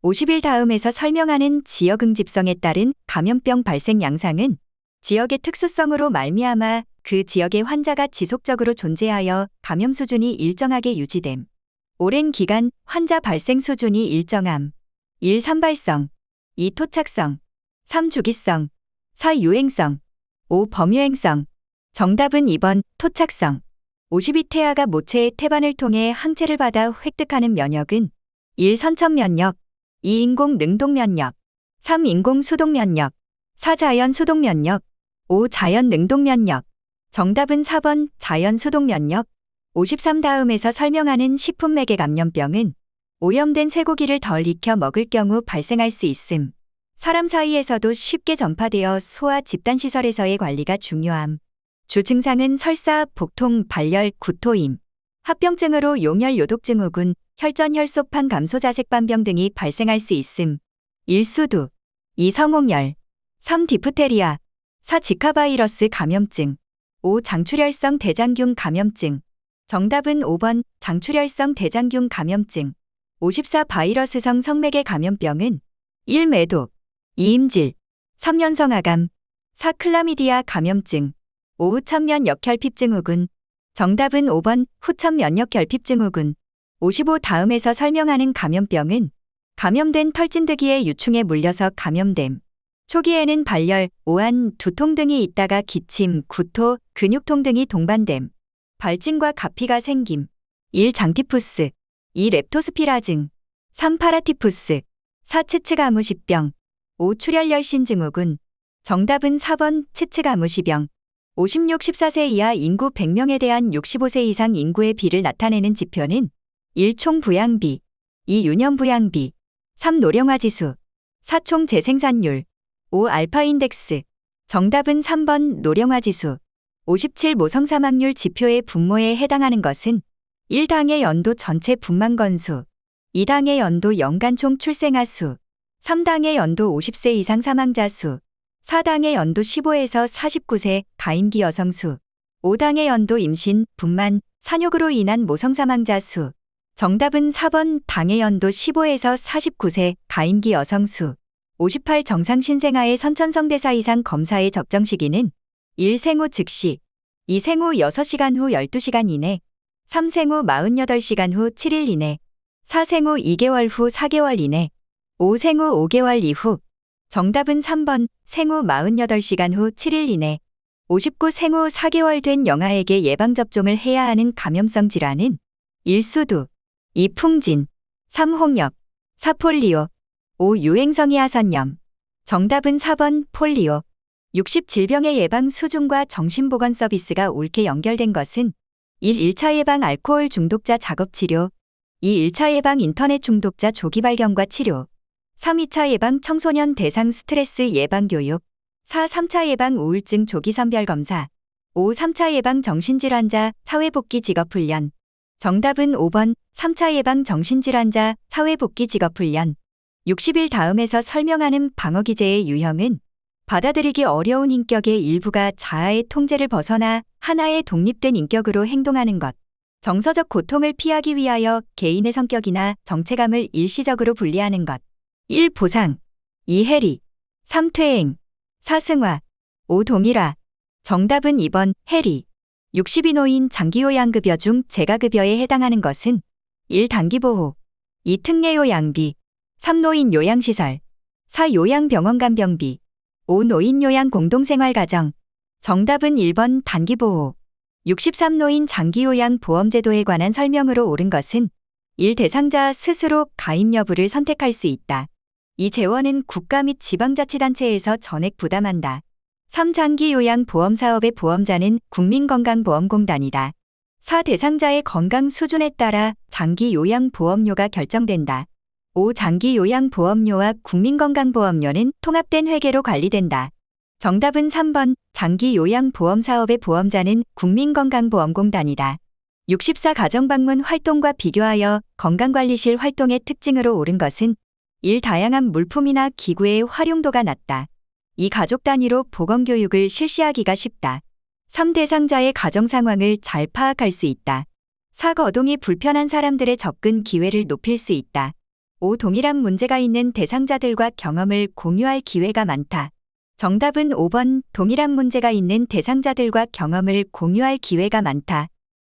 50일 다음에서 설명하는 지역 응집성에 따른 감염병 발생 양상은 지역의 특수성으로 말미암아 그 지역의 환자가 지속적으로 존재하여 감염 수준이 일정하게 유지됨. 오랜 기간 환자 발생 수준이 일정함. 1. 산발성 2. 토착성 3. 주기성 4. 유행성 5. 범유행성 정답은 2번 토착성. 52 태아가 모체의 태반을 통해 항체를 받아 획득하는 면역은 1. 선천 면역 2. 인공 능동 면역 3. 인공 수동 면역 4. 자연 수동 면역 5. 자연 능동 면역 정답은 4번 자연 수동 면역. 53 다음에서 설명하는 식품매개 감염병은 오염된 쇠고기를 덜 익혀 먹을 경우 발생할 수 있음. 사람 사이에서도 쉽게 전파되어 소아 집단시설에서의 관리가 중요함. 주 증상은 설사, 복통, 발열, 구토임. 합병증으로 용혈 요독증후군, 혈전 혈소판 감소 자색반병 등이 발생할 수 있음. 1. 수두 2. 성홍열 3. 디프테리아 4. 지카 바이러스 감염증 5. 장출혈성 대장균 감염증 정답은 5번 장출혈성 대장균 감염증. 54 바이러스성 성매개 감염병은 1. 매독 2. 임질 3. 연성아감 4. 클라미디아 감염증 5. 후천면 역혈핍증후군 정답은 5번 후천면 역혈핍증후군. 55 다음에서 설명하는 감염병은 감염된 털진드기의 유충에 물려서 감염됨. 초기에는 발열, 오한, 두통 등이 있다가 기침, 구토, 근육통 등이 동반됨. 발진과 가피가 생김. 1. 장티푸스 2. 렙토스피라증 3. 파라티푸스 4. 츠츠가무시병 5. 출혈열신증후군 정답은 4번 츠츠가무시병. 56, 14세 이하 인구 100명에 대한 65세 이상 인구의 비를 나타내는 지표는 1. 총부양비 2. 유년부양비 3. 노령화지수 4. 총재생산율 5. 알파인덱스 정답은 3번 노령화지수. 57 모성사망률 지표의 분모에 해당하는 것은 1당의 연도 전체 분만 건수 2당의 연도 연간 총 출생아 수 3당의 연도 50세 이상 사망자 수 4당의 연도 15에서 49세 가임기 여성 수 5당의 연도 임신, 분만, 산욕으로 인한 모성사망자 수 정답은 4번 당의 연도 15에서 49세 가임기 여성 수. 58 정상 신생아의 선천성대사 이상 검사의 적정 시기는 1. 생후 즉시 2. 생후 6시간 후 12시간 이내 3. 생후 48시간 후 7일 이내 4. 생후 2개월 후 4개월 이내 5. 생후 5개월 이후 정답은 3번 생후 48시간 후 7일 이내. 59 생후 4개월 된 영아에게 예방접종을 해야 하는 감염성 질환은 1. 수두 2. 풍진 3. 홍역 4. 폴리오 5. 유행성이 하선염 정답은 4번 폴리오. 60 질병의 예방 수준과 정신보건 서비스가 옳게 연결된 것은 1. 1차 예방 알코올 중독자 작업치료 2. 1차 예방 인터넷 중독자 조기 발견과 치료 3. 2차 예방 청소년 대상 스트레스 예방 교육 4. 3차 예방 우울증 조기 선별 검사 5. 3차 예방 정신질환자 사회복귀 직업훈련 정답은 5번 3차 예방 정신질환자 사회복귀 직업훈련. 60일 다음에서 설명하는 방어기제의 유형은 받아들이기 어려운 인격의 일부가 자아의 통제를 벗어나 하나의 독립된 인격으로 행동하는 것. 정서적 고통을 피하기 위하여 개인의 성격이나 정체감을 일시적으로 분리하는 것. 1. 보상 2. 해리 3. 퇴행 4. 승화 5. 동일화 정답은 2번 해리. 62 노인 장기요양급여 중 재가급여에 해당하는 것은 1. 단기보호 2. 특례요양비 3. 노인 요양시설 4. 요양병원 간병비 5. 노인 요양 공동생활가정 정답은 1번 단기보호. 63 노인 장기요양 보험제도에 관한 설명으로 옳은 것은 1. 대상자 스스로 가입 여부를 선택할 수 있다. 2. 재원은 국가 및 지방자치단체에서 전액 부담한다. 3. 장기요양보험사업의 보험자는 국민건강보험공단이다. 4. 대상자의 건강 수준에 따라 장기요양보험료가 결정된다. 5. 장기요양보험료와 국민건강보험료는 통합된 회계로 관리된다. 정답은 3번 장기요양보험사업의 보험자는 국민건강보험공단이다. 64 가정방문 활동과 비교하여 건강관리실 활동의 특징으로 옳은 것은 1. 다양한 물품이나 기구의 활용도가 낮다. 2. 가족 단위로 보건교육을 실시하기가 쉽다. 3. 대상자의 가정 상황을 잘 파악할 수 있다. 4. 거동이 불편한 사람들의 접근 기회를 높일 수 있다. 5. 동일한 문제가 있는 대상자들과 경험을 공유할 기회가 많다. 정답은 5번 동일한 문제가 있는 대상자들과 경험을 공유할 기회가 많다.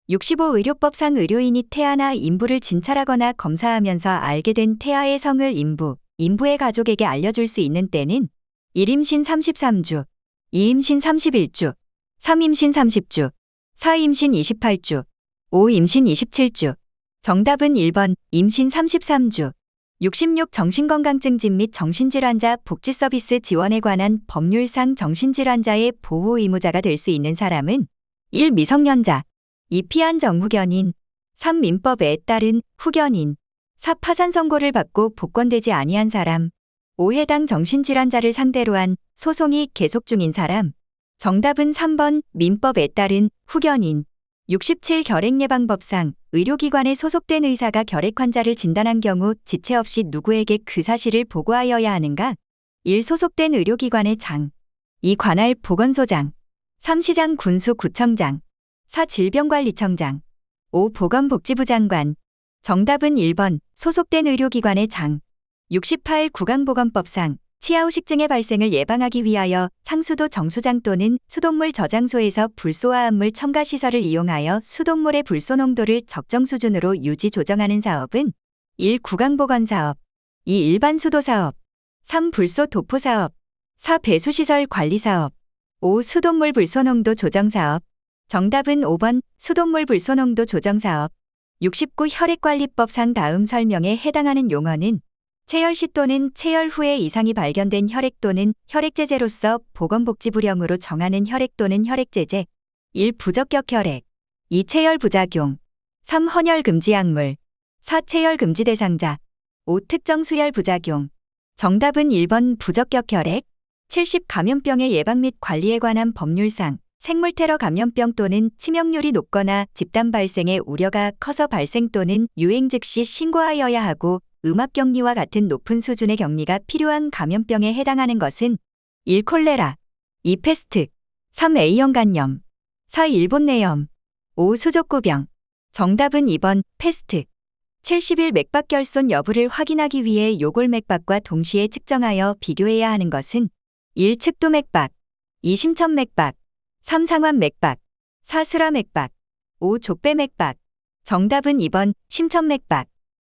65. 의료법상 의료인이 태아나 인부를 진찰하거나 검사하면서 알게 된 태아의 성을 인부의 가족에게 알려줄 수 있는 때는 1. 임신 33주, 2. 임신 31주, 3. 임신 30주, 4. 임신 28주, 5. 임신 27주. 정답은 1번 임신 33주. 66. 정신건강증진 및 정신질환자 복지서비스 지원에 관한 법률상 정신질환자의 보호 의무자가 될 수 있는 사람은 1. 미성년자, 2. 피한 정후견인, 3. 민법에 따른 후견인, 4. 파산 선고를 받고 복권되지 아니한 사람, 5. 해당 정신질환자를 상대로 한 소송이 계속 중인 사람. 정답은 3번 민법에 따른 후견인. 67. 결핵예방법상 의료기관에 소속된 의사가 결핵 환자를 진단한 경우 지체 없이 누구에게 그 사실을 보고하여야 하는가? 1. 소속된 의료기관의 장, 2. 관할 보건소장, 3. 시장 군수구청장, 4. 질병관리청장, 5. 보건복지부 장관. 정답은 1번 소속된 의료기관의 장. 68. 구강보건법상 치아후식증의 발생을 예방하기 위하여 상수도 정수장 또는 수돗물 저장소에서 불소화합물 첨가 시설을 이용하여 수돗물의 불소 농도를 적정 수준으로 유지 조정하는 사업은 1. 구강보건사업, 2. 일반 수도사업, 3. 불소 도포사업, 4. 배수시설 관리사업, 5. 수돗물 불소 농도 조정사업. 정답은 5번 수돗물 불소 농도 조정사업. 69. 혈액관리법상 다음 설명에 해당하는 용어는 체열 시 또는 체열 후에 이상이 발견된 혈액 또는 혈액제제로서 보건복지부령으로 정하는 혈액 또는 혈액제제. 1. 부적격 혈액, 2. 체열 부작용, 3. 헌혈 금지 약물, 4. 체열 금지 대상자, 5. 특정 수혈 부작용. 정답은 1번 부적격 혈액. 70. 감염병의 예방 및 관리에 관한 법률상 생물테러 감염병 또는 치명률이 높거나 집단 발생의 우려가 커서 발생 또는 유행 즉시 신고하여야 하고 음압격리와 같은 높은 수준의 격리가 필요한 감염병에 해당하는 것은 1. 콜레라, 2. 패스트, 3. A형 간염, 4. 일본내염, 5. 수족구병. 정답은 2번 패스트. 70일 맥박 결손 여부를 확인하기 위해 요골 맥박과 동시에 측정하여 비교해야 하는 것은 1. 측도 맥박, 2. 심천 맥박, 3. 상완 맥박, 4. 스라 맥박, 5. 족배 맥박. 정답은 2번 심천 맥박.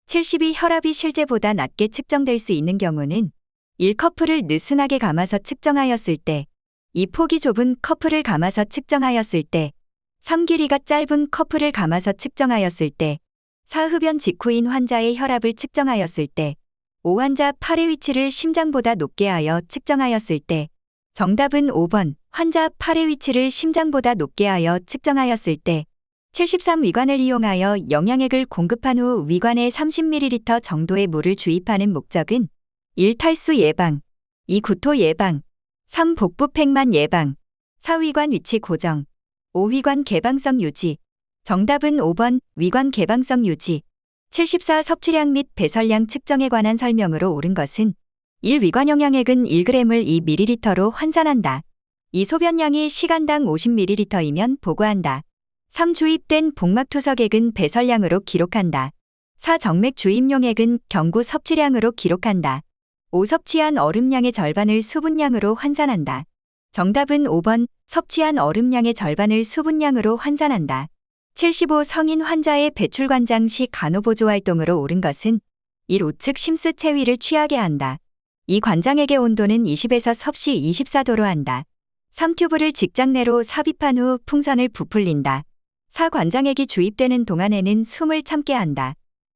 72. 혈압이 실제보다 낮게 측정될 수 있는 경우는 1. 커프를 느슨하게 감아서 측정하였을 때, 2. 폭이 좁은 커프를 감아서 측정하였을 때, 3. 길이가 짧은 커프를 감아서 측정하였을 때, 4. 흡연 직후인 환자의 혈압을 측정하였을 때, 5. 환자 팔의 위치를 심장보다 높게 하여 측정하였을 때. 정답은 5번 환자 팔의 위치를 심장보다 높게 하여 측정하였을 때. 73. 위관을 이용하여 영양액을 공급한 후 위관에 30ml 정도의 물을 주입하는 목적은 1. 탈수 예방, 2. 구토 예방, 3. 복부 팽만 예방, 4. 위관 위치 고정, 5. 위관 개방성 유지. 정답은 5번 위관 개방성 유지. 74. 섭취량 및 배설량 측정에 관한 설명으로 옳은 것은 1. 위관 영양액은 1g을 2ml로 환산한다. 2. 소변량이 시간당 50ml이면 보고한다. 3. 주입된 복막투석액은 배설량으로 기록한다. 4. 정맥 주입용액은 경구 섭취량으로 기록한다. 5. 섭취한 얼음량의 절반을 수분량으로 환산한다. 정답은 5번 섭취한 얼음량의 절반을 수분량으로 환산한다. 75. 성인 환자의 배출관장 시 간호보조 활동으로 옳은 것은 1. 우측 심스 체위를 취하게 한다. 2. 관장액의 온도는 20에서 섭씨 24도로 한다. 3. 튜브를 직장 내로 삽입한 후 풍선을 부풀린다. 4. 관장액이 주입되는 동안에는 숨을 참게 한다.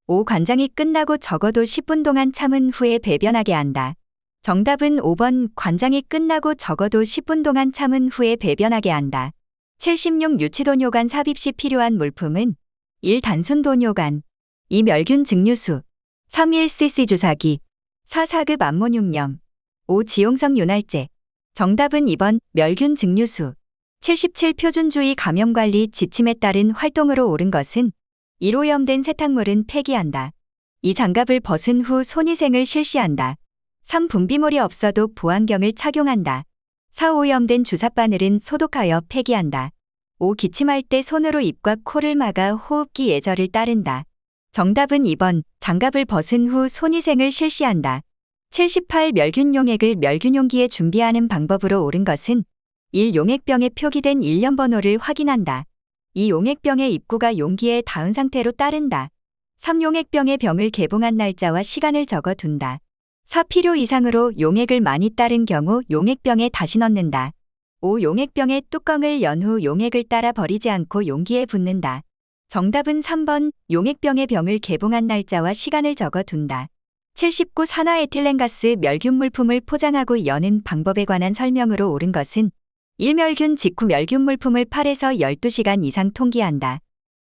5. 관장이 끝나고 적어도 10분 동안 참은 후에 배변하게 한다. 정답은 5번 관장이 끝나고 적어도 10분 동안 참은 후에 배변하게 한다. 76. 유치도뇨관 삽입 시 필요한 물품은 1. 단순도뇨관, 2. 멸균 증류수, 3. 1cc 주사기, 4. 4급 암모늄염, 5. 지용성 윤활제. 정답은 2번 멸균 증류수. 77. 표준주의 감염관리 지침에 따른 활동으로 옳은 것은 1. 오염된 세탁물은 폐기한다. 2. 장갑을 벗은 후 손위생을 실시한다. 3. 분비물이 없어도 보안경을 착용한다. 4. 오염된 주사바늘은 소독하여 폐기한다. 5. 기침할 때 손으로 입과 코를 막아 호흡기 예절을 따른다. 정답은 2번. 장갑을 벗은 후 손위생을 실시한다. 78. 멸균 용액을 멸균 용기에 준비하는 방법으로 옳은 것은 1. 용액병에 표기된 일련 번호를 확인한다. 2. 용액병의 입구가 용기에 닿은 상태로 따른다. 3. 용액병의 병을 개봉한 날짜와 시간을 적어둔다. 4. 필요 이상으로 용액을 많이 따른 경우 용액병에 다시 넣는다. 5. 용액병의 뚜껑을 연 후 용액을 따라 버리지 않고 용기에 붓는다. 정답은 3번. 용액병의 병을 개봉한 날짜와 시간을 적어둔다. 79. 산화에틸렌가스 멸균 물품을 포장하고 여는 방법에 관한 설명으로 옳은 것은 1. 멸균 직후 멸균 물품을 8에서 12시간 이상 통기한다.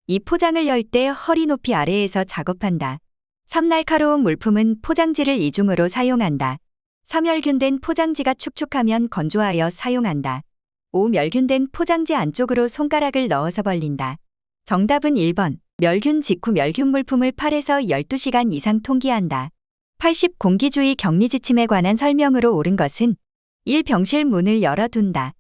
2. 포장을 열 때 허리 높이 아래에서 작업한다. 3. 날카로운 물품은 포장지를 이중으로 사용한다. 4. 멸균된 포장지가 축축하면 건조하여 사용한다. 5. 멸균된 포장지 안쪽으로 손가락을 넣어서 벌린다. 정답은 1번. 멸균 직후 멸균 물품을 8에서 12시간 이상 통기한다. 80. 공기주의 격리 지침에 관한 설명으로 옳은 것은 1. 병실 문을 열어둔다.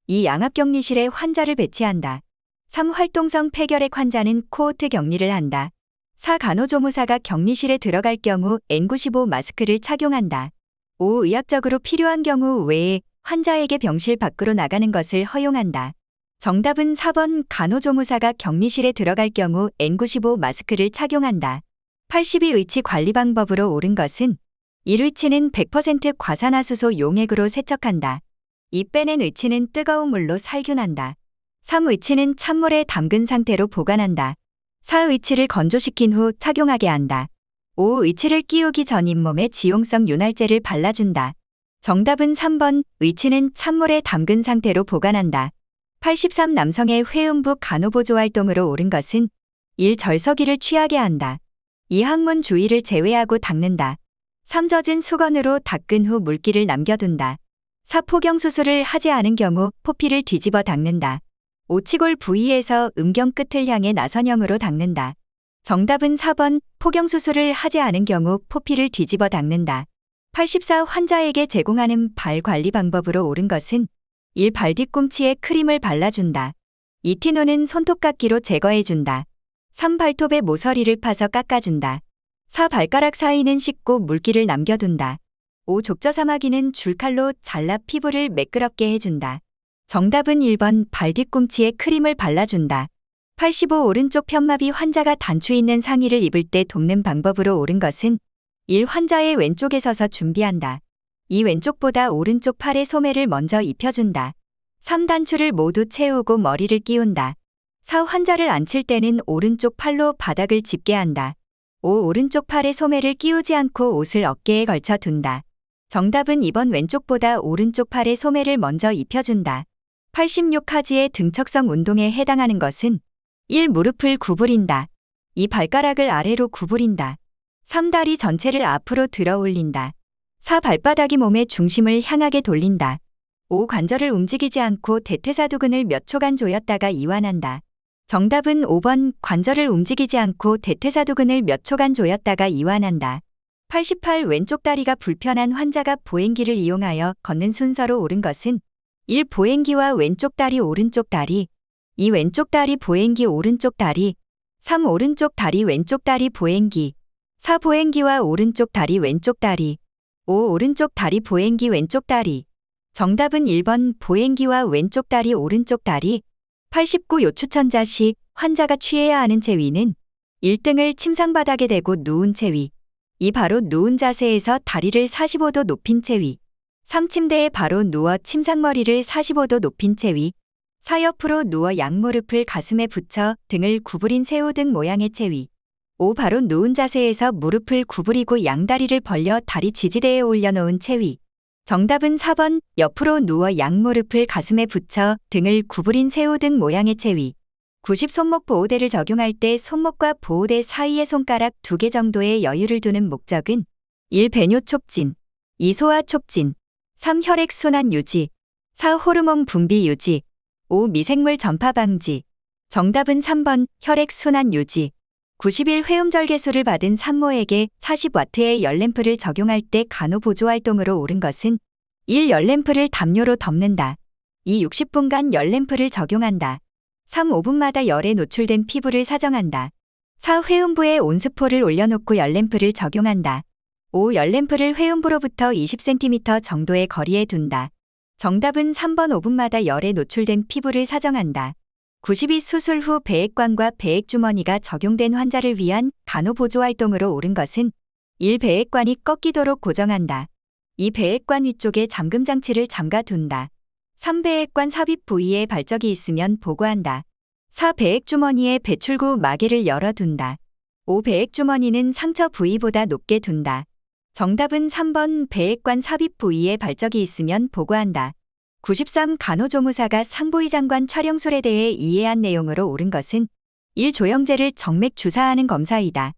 2. 양압격리실에 환자를 배치한다. 3. 활동성 폐결핵 환자는 코호트 격리를 한다. 4. 간호조무사가 격리실에 들어갈 경우 N95 마스크를 착용한다. 5. 의학적으로 필요한 경우 외에 환자에게 병실 밖으로 나가는 것을 허용한다. 정답은 4번. 간호조무사가 격리실에 들어갈 경우 N95 마스크를 착용한다. 82. 의치 관리 방법으로 옳은 것은 1. 의치는 100% 과산화수소 용액으로 세척한다. 2. 빼낸 의치는 뜨거운 물로 살균한다. 3. 의치는 찬물에 담근 상태로 보관한다. 4. 의치를 건조시킨 후 착용하게 한다. 5. 의치를 끼우기 전 잇몸에 지용성 윤활제를 발라준다. 정답은 3번. 의치는 찬물에 담근 상태로 보관한다. 83. 남성의 회음부 간호보조 활동으로 옳은 것은 1. 절석이를 취하게 한다. 2. 항문 주위를 제외하고 닦는다. 3. 젖은 수건으로 닦은 후 물기를 남겨둔다. 4. 포경수술을 하지 않은 경우 포피를 뒤집어 닦는다. 5. 치골 부위에서 음경 끝을 향해 나선형으로 닦는다. 정답은 4번. 포경수술을 하지 않은 경우 포피를 뒤집어 닦는다. 84. 환자에게 제공하는 발 관리 방법으로 옳은 것은 1. 발 뒤꿈치에 크림을 발라준다. 2. 티노는 손톱깎이로 제거해준다. 3. 발톱에 모서리를 파서 깎아준다. 4. 발가락 사이는 씻고 물기를 남겨둔다. 5. 족저사마귀는 줄칼로 잘라 피부를 매끄럽게 해준다. 정답은 1번. 발 뒤꿈치에 크림을 발라준다. 85. 오른쪽 편마비 환자가 단추 있는 상의를 입을 때 돕는 방법으로 옳은 것은 1. 환자의 왼쪽에 서서 준비한다. 2. 왼쪽보다 오른쪽 팔에 소매를 먼저 입혀준다. 3. 단추를 모두 채우고 머리를 끼운다. 4. 환자를 앉힐 때는 오른쪽 팔로 바닥을 짚게 한다. 5. 오른쪽 팔에 소매를 끼우지 않고 옷을 어깨에 걸쳐 둔다. 정답은 2번. 왼쪽보다 오른쪽 팔에 소매를 먼저 입혀준다. 86. 하지의 등척성 운동에 해당하는 것은 1. 무릎을 구부린다. 2. 발가락을 아래로 구부린다. 3. 다리 전체를 앞으로 들어 올린다. 4. 발바닥이 몸의 중심을 향하게 돌린다. 5. 관절을 움직이지 않고 대퇴사두근을 몇 초간 조였다가 이완한다. 정답은 5번. 관절을 움직이지 않고 대퇴사두근을 몇 초간 조였다가 이완한다. 88. 왼쪽 다리가 불편한 환자가 보행기를 이용하여 걷는 순서로 옳은 것은 1. 보행기와 왼쪽 다리 오른쪽 다리. 2. 왼쪽 다리 보행기 오른쪽 다리. 3. 오른쪽 다리 왼쪽 다리 보행기. 4. 보행기와 오른쪽 다리 왼쪽 다리. 5. 오른쪽 다리 보행기 왼쪽 다리. 정답은 1번. 보행기와 왼쪽 다리 오른쪽 다리. 89. 요추천자 시 환자가 취해야 하는 체위는 1등을 침상바닥에 대고 누운 체위. 2. 바로 누운 자세에서 다리를 45도 높인 체위. 3. 침대에 바로 누워 침상머리를 45도 높인 체위. 4. 옆으로 누워 양무릎을 가슴에 붙여 등을 구부린 새우등 모양의 체위. 5. 바로 누운 자세에서 무릎을 구부리고 양다리를 벌려 다리 지지대에 올려놓은 체위. 정답은 4번. 옆으로 누워 양무릎을 가슴에 붙여 등을 구부린 새우등 모양의 체위. 90. 손목 보호대를 적용할 때 손목과 보호대 사이에 손가락 2개 정도의 여유를 두는 목적은 1. 배뇨 촉진. 2. 소화 촉진. 3. 혈액순환 유지. 4. 호르몬 분비 유지. 5. 미생물 전파 방지. 정답은 3번. 혈액순환 유지. 91. 회음절개술을 받은 산모에게 40W의 열램프를 적용할 때 간호보조활동으로 옳은 것은 1. 열램프를 담요로 덮는다. 2. 60분간 열램프를 적용한다. 3. 5분마다 열에 노출된 피부를 사정한다. 4. 회음부에 온수포를 올려놓고 열램프를 적용한다. 5. 열램프를 회음부로부터 20cm 정도의 거리에 둔다. 정답은 3번 5분마다 열에 노출된 피부를 사정한다. 92. 수술 후 배액관과 배액주머니가 적용된 환자를 위한 간호보조활동으로 옳은 것은 1. 배액관이 꺾이도록 고정한다. 2. 배액관 위쪽에 잠금장치를 잠가둔다. 3. 배액관 삽입 부위에 발적이 있으면 보고한다. 4. 배액주머니에 배출구 마개를 열어둔다. 5. 배액주머니는 상처 부위보다 높게 둔다. 정답은 3번 배액관 삽입 부위에 발적이 있으면 보고한다. 93. 간호조무사가 상부의 장관 촬영술에 대해 이해한 내용으로 옳은 것은 1. 조영제를 정맥 주사하는 검사이다.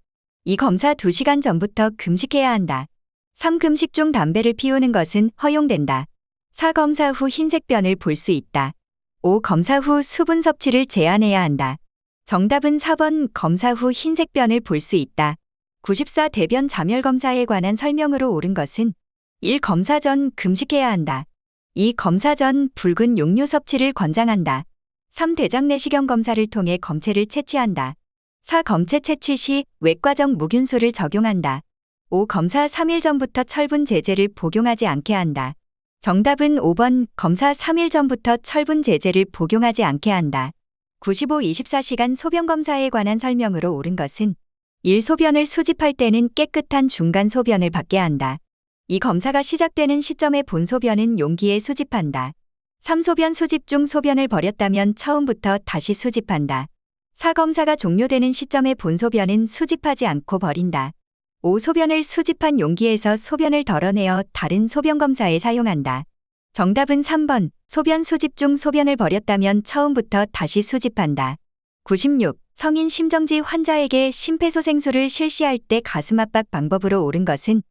2. 검사 2시간 전부터 금식해야 한다. 3. 금식 중 담배를 피우는 것은 허용된다. 4. 검사 후 흰색변을 볼 수 있다. 5. 검사 후 수분 섭취를 제한해야 한다. 정답은 4번 검사 후 흰색변을 볼 수 있다. 94. 대변 자멸 검사에 관한 설명으로 옳은 것은 1. 검사 전 금식해야 한다. 2. 검사 전 붉은 용료 섭취를 권장한다. 3. 대장 내시경 검사를 통해 검체를 채취한다. 4. 검체 채취 시 외과적 무균수를 적용한다. 5. 검사 3일 전부터 철분 제제를 복용하지 않게 한다. 정답은 5번 검사 3일 전부터 철분 제제를 복용하지 않게 한다. 95. 24시간 소변 검사에 관한 설명으로 옳은 것은 1. 소변을 수집할 때는 깨끗한 중간 소변을 받게 한다. 2. 검사가 시작되는 시점에 본 소변은 용기에 수집한다. 3. 소변 수집 중 소변을 버렸다면 처음부터 다시 수집한다. 4. 검사가 종료되는 시점에 본 소변은 수집하지 않고 버린다. 5. 소변을 수집한 용기에서 소변을 덜어내어 다른 소변 검사에 사용한다. 정답은 3번 소변 수집 중 소변을 버렸다면 처음부터 다시 수집한다. 96. 성인 심정지 환자에게 심폐소생술을 실시할 때 가슴 압박 방법으로 옳은 것은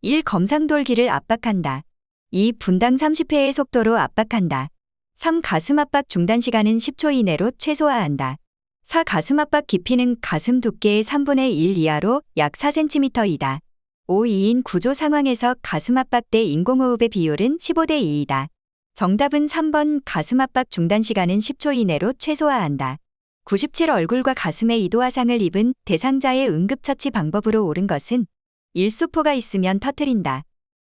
1. 검상돌기를 압박한다. 2. 분당 30회의 속도로 압박한다. 3. 가슴 압박 중단 시간은 10초 이내로 최소화한다. 4. 가슴 압박 깊이는 가슴 두께의 3분의 1 이하로 약 4cm이다. 5. 2인 구조 상황에서 가슴 압박 때 인공호흡의 비율은 15대 2이다. 정답은 3번 가슴 압박 중단 시간은 10초 이내로 최소화한다. 97. 얼굴과 가슴에 이도 화상을 입은 대상자의 응급처치 방법으로 옳은 것은 1. 수포가 있으면 터뜨린다.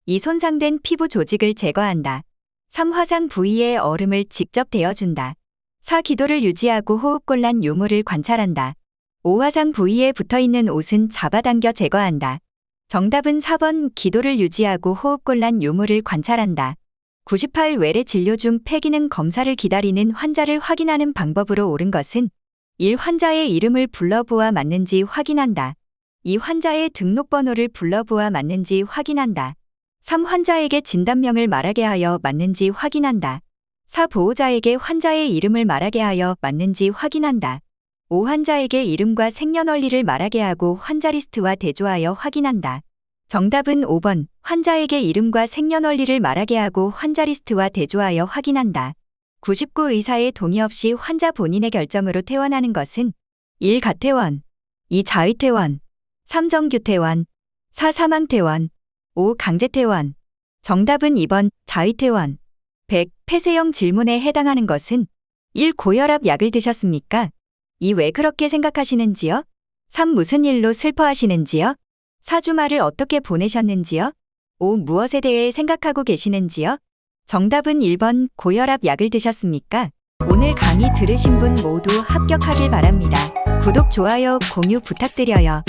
2. 손상된 피부 조직을 제거한다. 3. 화상 부위에 얼음을 직접 대어준다. 4. 기도를 유지하고 호흡곤란 유무를 관찰한다. 5. 화상 부위에 붙어있는 옷은 잡아당겨 제거한다. 정답은 4번 기도를 유지하고 호흡곤란 유무를 관찰한다. 98. 외래 진료 중 폐기능 검사를 기다리는 환자를 확인하는 방법으로 옳은 것은 1. 환자의 이름을 불러보아 맞는지 확인한다. 2. 환자의 등록번호를 불러보아 맞는지 확인한다. 3. 환자에게 진단명을 말하게 하여 맞는지 확인한다. 4. 보호자에게 환자의 이름을 말하게 하여 맞는지 확인한다. 5. 환자에게 이름과 생년월일을 말하게 하고 환자 리스트와 대조하여 확인한다. 정답은 5번 환자에게 이름과 생년월일을 말하게 하고 환자 리스트와 대조하여 확인한다. 99. 의사의 동의 없이 환자 본인의 결정으로 퇴원하는 것은 1. 가퇴원, 2. 자의퇴원, 3. 정규퇴원, 4. 사망퇴원, 5. 강제퇴원. 정답은 2번 자의퇴원. 100. 폐쇄형 질문에 해당하는 것은 1. 고혈압 약을 드셨습니까? 2. 왜 그렇게 생각하시는지요? 3. 무슨 일로 슬퍼하시는지요? 4. 주말을 어떻게 보내셨는지요? 5. 무엇에 대해 생각하고 계시는지요? 정답은 1번 고혈압 약을 드셨습니까? 오늘 강의 들으신 분 모두 합격하길 바랍니다. 구독, 좋아요, 공유 부탁드려요.